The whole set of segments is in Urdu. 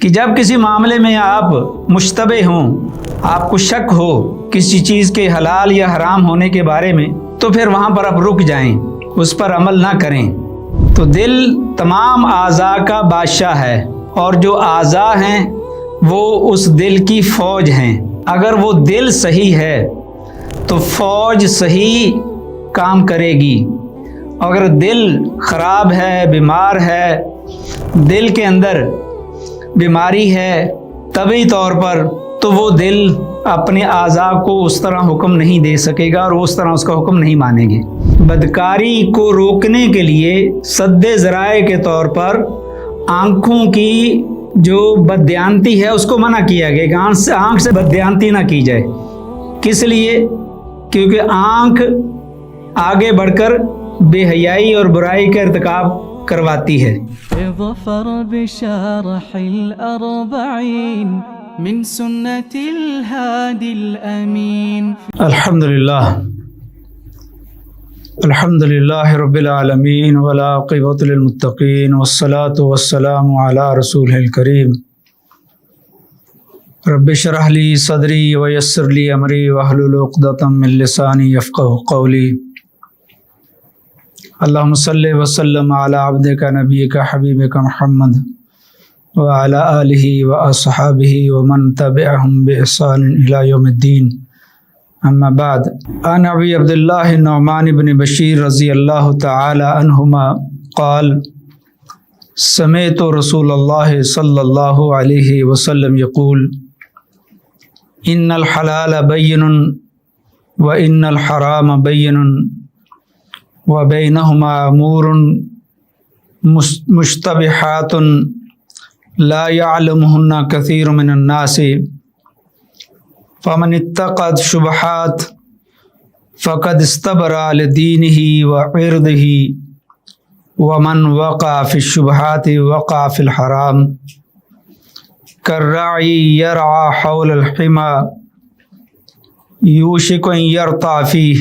کہ جب کسی معاملے میں آپ مشتبہ ہوں، آپ کو شک ہو کسی چیز کے حلال یا حرام ہونے کے بارے میں، تو پھر وہاں پر آپ رک جائیں، اس پر عمل نہ کریں۔ تو دل تمام اعضاء کا بادشاہ ہے، اور جو اعضاء ہیں وہ اس دل کی فوج ہیں۔ اگر وہ دل صحیح ہے تو فوج صحیح کام کرے گی۔ اگر دل خراب ہے، بیمار ہے، دل کے اندر بیماری ہے طبعی طور پر، تو وہ دل اپنے اعضاء کو اس طرح حکم نہیں دے سکے گا اور وہ اس طرح اس کا حکم نہیں مانیں گے۔ بدکاری کو روکنے کے لیے سد ذرائع کے طور پر آنکھوں کی جو بددیانتی ہے اس کو منع کیا گیا کہ آنکھ سے بددیانتی نہ کی جائے۔ کس لیے؟ کیونکہ آنکھ آگے بڑھ کر بے حیائی اور برائی کا ارتکاب کرواتی ہے۔ ظفر بشرح الأربعين من سنة الهادي الأمين۔ الحمد للہ رب العالمین والعاقبۃ للمتقین والصلاة والسلام علی رسولہ الکریم۔ رب اشرح لی صدری ویسر لی امری واحلل عقدۃ من لسانی یفقہوا قولی۔ اللہم صلی وسلم علی عبدک نبیک حبیبک محمد وعلی آلہ واصحابہ ومن تبعہم بإحسان الی یوم الدین، اما بعد۔ عن ابی عبداللہ النعمان بن بشیر رضی اللہ تعالی عنہما قال سمعت رسول اللہ صلی اللہ علیہ وسلم یقول ان الحلال بین وان الحرام بین وبینہما امور مشتبہات لا یعلمہن کثیر من الناس فمن اتقى الشبہات فقد استبرأ لدینہ وعرضہ ومن وقع فی الشبہات وقع فی الحرام كالراعي يرعى حول الحمى يوشك أن يرتع فيه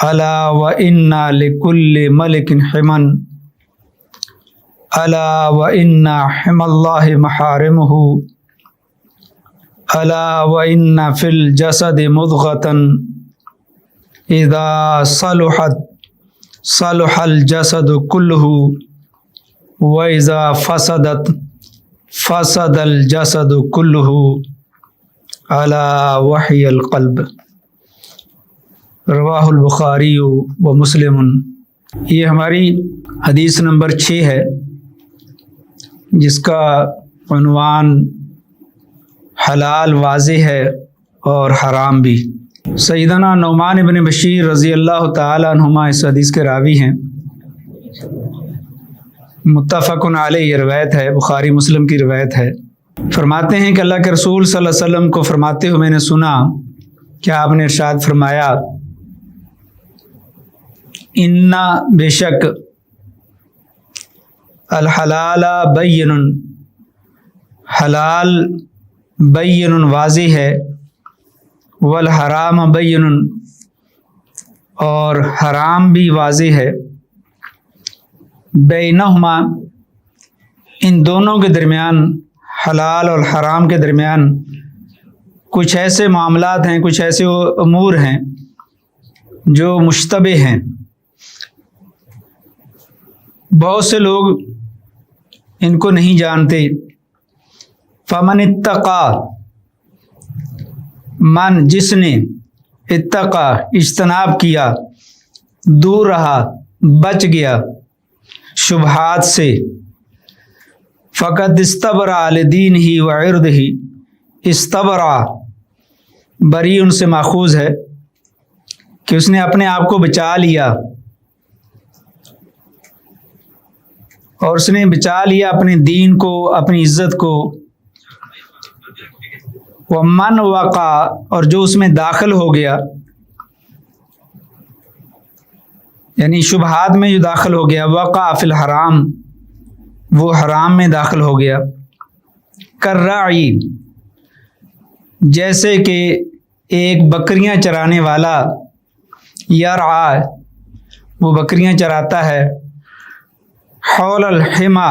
ألا وإن لكل ملك حما ألا وإن حمى الله محارمه ألا وإن في الجسد مضغة إذا صلحت صلح الجسد كله وإذا فسدت فسد الجسد كله على وحي القلب۔ رواہ البخاری و مسلم۔ یہ ہماری حدیث نمبر 6 ہے جس کا عنوان حلال واضح ہے اور حرام بھی۔ سیدنا نعمان بن بشیر رضی اللہ تعالی عنہما اس حدیث کے راوی ہیں، متفق علیہ یہ روایت ہے، بخاری مسلم کی روایت ہے۔ فرماتے ہیں کہ اللہ کے رسول صلی اللہ علیہ وسلم کو فرماتے ہوئے میں نے سنا کہ آپ نے ارشاد فرمایا ان بے شک الحلال بین، حلال بین واضح ہے، والحرام بین اور حرام بھی واضح ہے، بینہما ان دونوں کے درمیان، حلال اور حرام کے درمیان کچھ ایسے معاملات ہیں، کچھ ایسے امور ہیں جو مشتبہ ہیں۔ بہت سے لوگ ان کو نہیں جانتے۔ فمن اتقا، من جس نے، اتقا اجتناب کیا، دور رہا، بچ گیا شبہات سے، فقد استبرأ لدینہ وعرضہ، استبرأ بری ان سے ماخوذ ہے کہ اس نے اپنے آپ کو بچا لیا، اور اس نے بچا لیا اپنے دین کو، اپنی عزت کو۔ ومن وقع اور جو اس میں داخل ہو گیا، یعنی شبہات میں جو داخل ہو گیا، وقع فی الحرام وہ حرام میں داخل ہو گیا۔ کالراعی جیسے کہ ایک بکریاں چرانے والا، یرعی وہ بکریاں چراتا ہے، حول الحما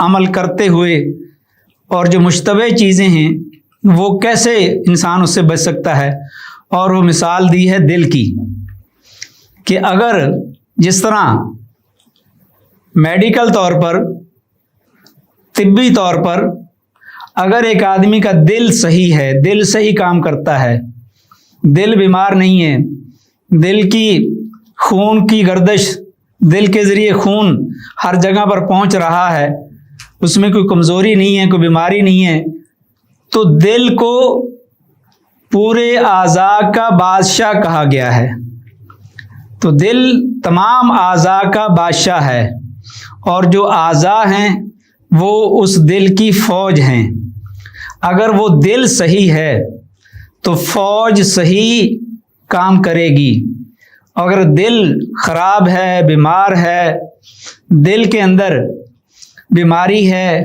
عمل کرتے ہوئے اور جو مشتبہ چیزیں ہیں وہ کیسے انسان اس سے بچ سکتا ہے، اور وہ مثال دی ہے دل کی، کہ اگر جس طرح میڈیکل طور پر، طبی طور پر اگر ایک آدمی کا دل صحیح ہے، دل صحیح کام کرتا ہے، دل بیمار نہیں ہے، دل کی خون کی گردش، دل کے ذریعے خون ہر جگہ پر پہنچ رہا ہے، اس میں کوئی کمزوری نہیں ہے، کوئی بیماری نہیں ہے، تو دل کو پورے اعضاء کا بادشاہ کہا گیا ہے۔ تو دل تمام اعضاء کا بادشاہ ہے، اور جو اعضاء ہیں وہ اس دل کی فوج ہیں۔ اگر وہ دل صحیح ہے تو فوج صحیح کام کرے گی، اگر دل خراب ہے، بیمار ہے، دل کے اندر بیماری ہے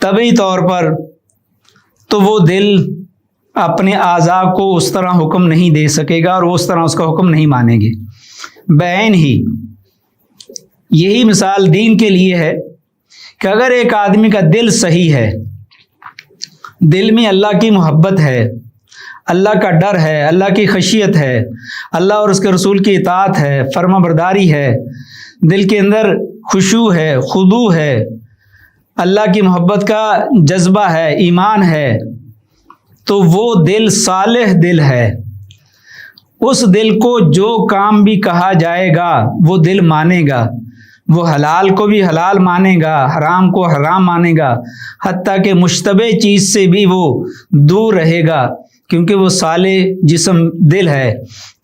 طبی طور پر، تو وہ دل اپنے اعضاء کو اس طرح حکم نہیں دے سکے گا اور وہ اس طرح اس کا حکم نہیں مانے گے۔ بعین ہی یہی مثال دین کے لیے ہے کہ اگر ایک آدمی کا دل صحیح ہے، دل میں اللہ کی محبت ہے، اللہ کا ڈر ہے، اللہ کی خشیت ہے، اللہ اور اس کے رسول کی اطاعت ہے، فرما برداری ہے، دل کے اندر خشوع ہے، خضوع ہے، اللہ کی محبت کا جذبہ ہے، ایمان ہے، تو وہ دل صالح دل ہے۔ اس دل کو جو کام بھی کہا جائے گا وہ دل مانے گا، وہ حلال کو بھی حلال مانے گا، حرام کو حرام مانے گا، حتیٰ کہ مشتبہ چیز سے بھی وہ دور رہے گا، کیونکہ وہ صالح جسم دل ہے۔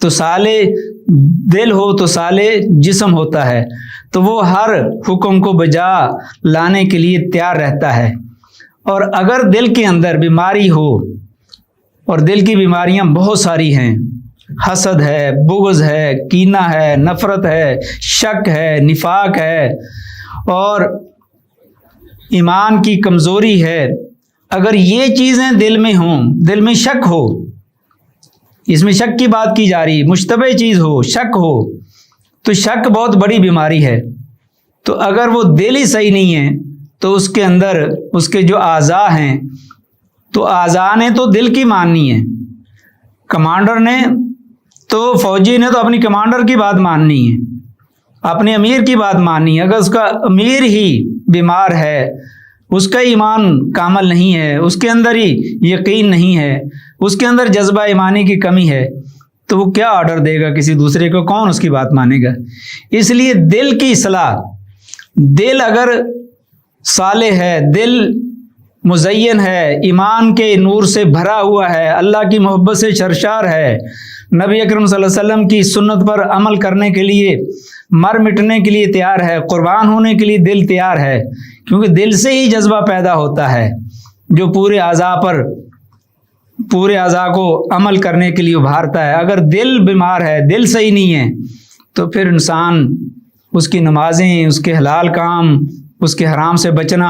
تو صالح دل ہو تو صالح جسم ہوتا ہے، تو وہ ہر حکم کو بجا لانے کے لیے تیار رہتا ہے۔ اور اگر دل کے اندر بیماری ہو، اور دل کی بیماریاں بہت ساری ہیں، حسد ہے، بغض ہے، کینہ ہے، نفرت ہے، شک ہے، نفاق ہے، اور ایمان کی کمزوری ہے، اگر یہ چیزیں دل میں ہوں، دل میں شک ہو، اس میں شک کی بات کی جا رہی، مشتبہ چیز ہو، شک ہو، تو شک بہت بڑی بیماری ہے۔ تو اگر وہ دل ہی صحیح نہیں ہے تو اس کے اندر اس کے جو اعضاء ہیں، تو اعضاء نے تو دل کی ماننی ہے، کمانڈر نے تو فوجی نے تو اپنی کمانڈر کی بات ماننی ہے، اپنے امیر کی بات ماننی ہے۔ اگر اس کا امیر ہی بیمار ہے، اس کا ایمان کامل نہیں ہے، اس کے اندر ہی یقین نہیں ہے، اس کے اندر جذبہ ایمانی کی کمی ہے، تو وہ کیا آرڈر دے گا کسی دوسرے کو؟ کون اس کی بات مانے گا؟ اس لیے دل کی اصلاح، دل اگر صالح ہے، دل مزین ہے، ایمان کے نور سے بھرا ہوا ہے، اللہ کی محبت سے سرشار ہے، نبی اکرم صلی اللہ علیہ وسلم کی سنت پر عمل کرنے کے لیے، مر مٹنے کے لیے تیار ہے، قربان ہونے کے لیے دل تیار ہے، کیونکہ دل سے ہی جذبہ پیدا ہوتا ہے جو پورے اعضاء کو عمل کرنے کے لیے ابھارتا ہے۔ اگر دل بیمار ہے، دل صحیح نہیں ہے، تو پھر انسان، اس کی نمازیں، اس کے حلال کام، اس کے حرام سے بچنا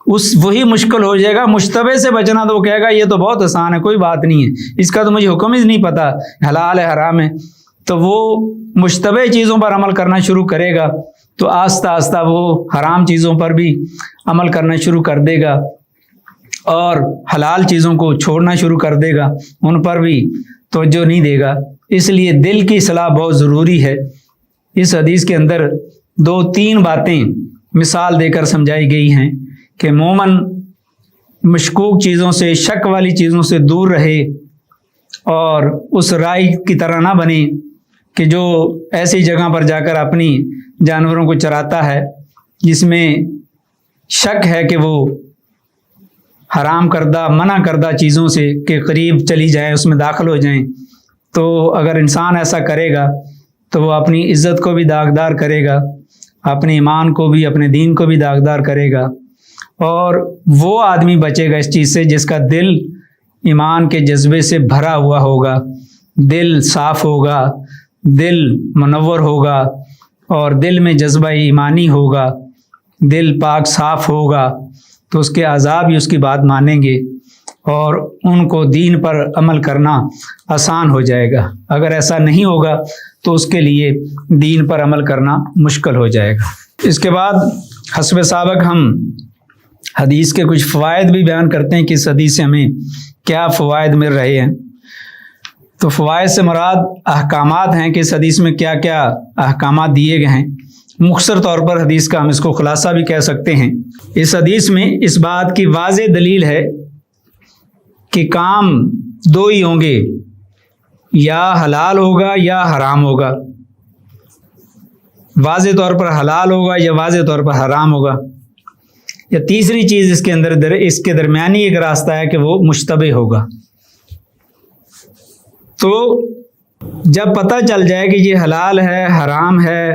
وہی مشکل ہو جائے گا۔ مشتبہ سے بچنا تو وہ کہے گا یہ تو بہت آسان ہے، کوئی بات نہیں ہے، اس کا تو مجھے حکم ہی نہیں پتہ، حلال ہے حرام ہے، تو وہ مشتبہ چیزوں پر عمل کرنا شروع کرے گا، تو آہستہ آہستہ وہ حرام چیزوں پر بھی عمل کرنا شروع کر دے گا، اور حلال چیزوں کو چھوڑنا شروع کر دے گا، ان پر بھی توجہ نہیں دے گا۔ اس لیے دل کی اصلاح بہت ضروری ہے۔ اس حدیث کے اندر 2-3 باتیں مثال دے کر سمجھائی گئی ہیں کہ مومن مشکوک چیزوں سے، شک والی چیزوں سے دور رہے، اور اس رائی کی طرح نہ بنے کہ جو ایسی جگہ پر جا کر اپنی جانوروں کو چراتا ہے جس میں شک ہے کہ وہ حرام کردہ، منع کردہ چیزوں سے کے قریب چلی جائیں، اس میں داخل ہو جائیں۔ تو اگر انسان ایسا کرے گا تو وہ اپنی عزت کو بھی داغدار کرے گا، اپنے ایمان کو بھی، اپنے دین کو بھی داغدار کرے گا، اور وہ آدمی بچے گا اس چیز سے جس کا دل ایمان کے جذبے سے بھرا ہوا ہوگا، دل صاف ہوگا، دل منور ہوگا، اور دل میں جذبہ ایمانی ہوگا، دل پاک صاف ہوگا، تو اس کے اعضاء بھی اس کی بات مانیں گے اور ان کو دین پر عمل کرنا آسان ہو جائے گا۔ اگر ایسا نہیں ہوگا تو اس کے لیے دین پر عمل کرنا مشکل ہو جائے گا۔ اس کے بعد حسب سابق ہم حدیث کے کچھ فوائد بھی بیان کرتے ہیں کہ اس حدیث سے ہمیں کیا فوائد مل رہے ہیں. تو فوائد سے مراد احکامات ہیں کہ اس حدیث میں کیا کیا احکامات دیے گئے ہیں. مختصر طور پر حدیث کا ہم اس کو خلاصہ بھی کہہ سکتے ہیں. اس حدیث میں اس بات کی واضح دلیل ہے کہ کام دو ہی ہوں گے، یا حلال ہوگا یا حرام ہوگا. واضح طور پر حلال ہوگا یا واضح طور پر حرام ہوگا، یا تیسری چیز اس کے اندر اس کے درمیانی ایک راستہ ہے کہ وہ مشتبہ ہوگا. تو جب پتہ چل جائے کہ یہ حلال ہے حرام ہے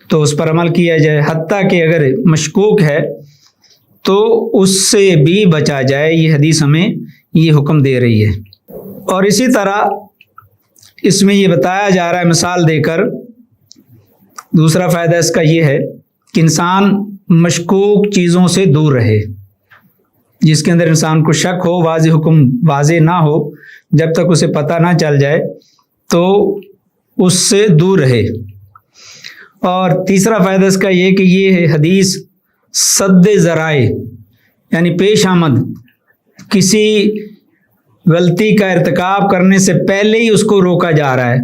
تو اس پر عمل کیا جائے، حتیٰ کہ اگر مشکوک ہے تو اس سے بھی بچا جائے. یہ حدیث ہمیں یہ حکم دے رہی ہے. اور اسی طرح اس میں یہ بتایا جا رہا ہے مثال دے کر، دوسرا فائدہ اس کا یہ ہے کہ انسان مشکوک چیزوں سے دور رہے. جس کے اندر انسان کو شک ہو، واضح حکم واضح نہ ہو، جب تک اسے پتہ نہ چل جائے تو اس سے دور رہے. اور تیسرا فائدہ اس کا یہ کہ یہ حدیث سد ذرائع یعنی پیش آمد کسی غلطی کا ارتکاب کرنے سے پہلے ہی اس کو روکا جا رہا ہے.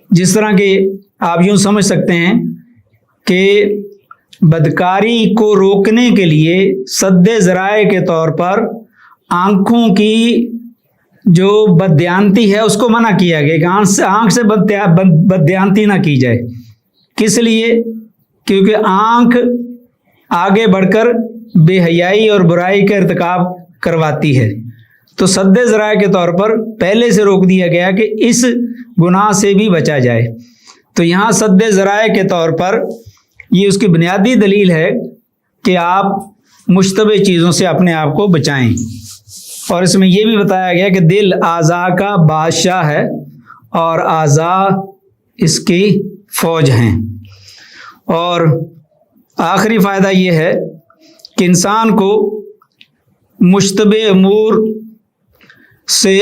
جس طرح کہ آپ یوں سمجھ سکتے ہیں کہ بدکاری کو روکنے کے لیے سد ذرائع کے طور پر آنکھوں کی جو بددیانتی ہے اس کو منع کیا گیا کہ آنکھ سے بددیانتی نہ کی جائے. کس لیے؟ کیونکہ آنکھ آگے بڑھ کر بے حیائی اور برائی کا ارتکاب کرواتی ہے. تو سد ذرائع کے طور پر پہلے سے روک دیا گیا کہ اس گناہ سے بھی بچا جائے. تو یہاں سد ذرائع کے طور پر یہ اس کی بنیادی دلیل ہے کہ آپ مشتبہ چیزوں سے اپنے آپ کو بچائیں. اور اس میں یہ بھی بتایا گیا کہ دل اعضاء کا بادشاہ ہے اور اعضاء اس کی فوج ہیں. اور آخری فائدہ یہ ہے کہ انسان کو مشتبہ امور سے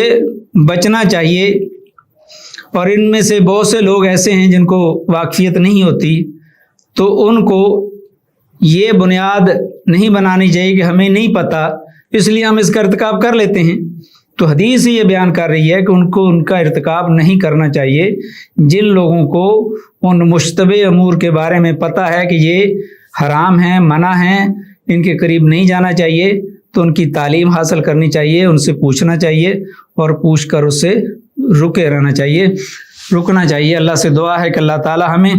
بچنا چاہیے. اور ان میں سے بہت سے لوگ ایسے ہیں جن کو واقفیت نہیں ہوتی، تو ان کو یہ بنیاد نہیں بنانی چاہیے کہ ہمیں نہیں پتہ اس لیے ہم اس کا ارتکاب کر لیتے ہیں. تو حدیث یہ بیان کر رہی ہے کہ ان کو ان کا ارتکاب نہیں کرنا چاہیے. جن لوگوں کو ان مشتبہ امور کے بارے میں پتہ ہے کہ یہ حرام ہیں، منع ہیں، ان کے قریب نہیں جانا چاہیے، تو ان کی تعلیم حاصل کرنی چاہیے، ان سے پوچھنا چاہیے اور پوچھ کر اس سے رکے رہنا چاہیے، رکنا چاہیے. اللہ سے دعا ہے کہ اللہ تعالی ہمیں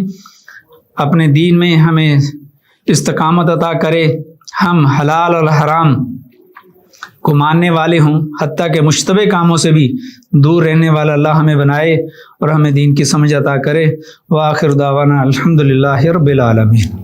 اپنے دین میں ہمیں استقامت عطا کرے، ہم حلال اور حرام کو ماننے والے ہوں، حتیٰ کہ مشتبہ کاموں سے بھی دور رہنے والا اللہ ہمیں بنائے اور ہمیں دین کی سمجھ عطا کرے. وآخر دعوانا الحمدللہ رب العالمین.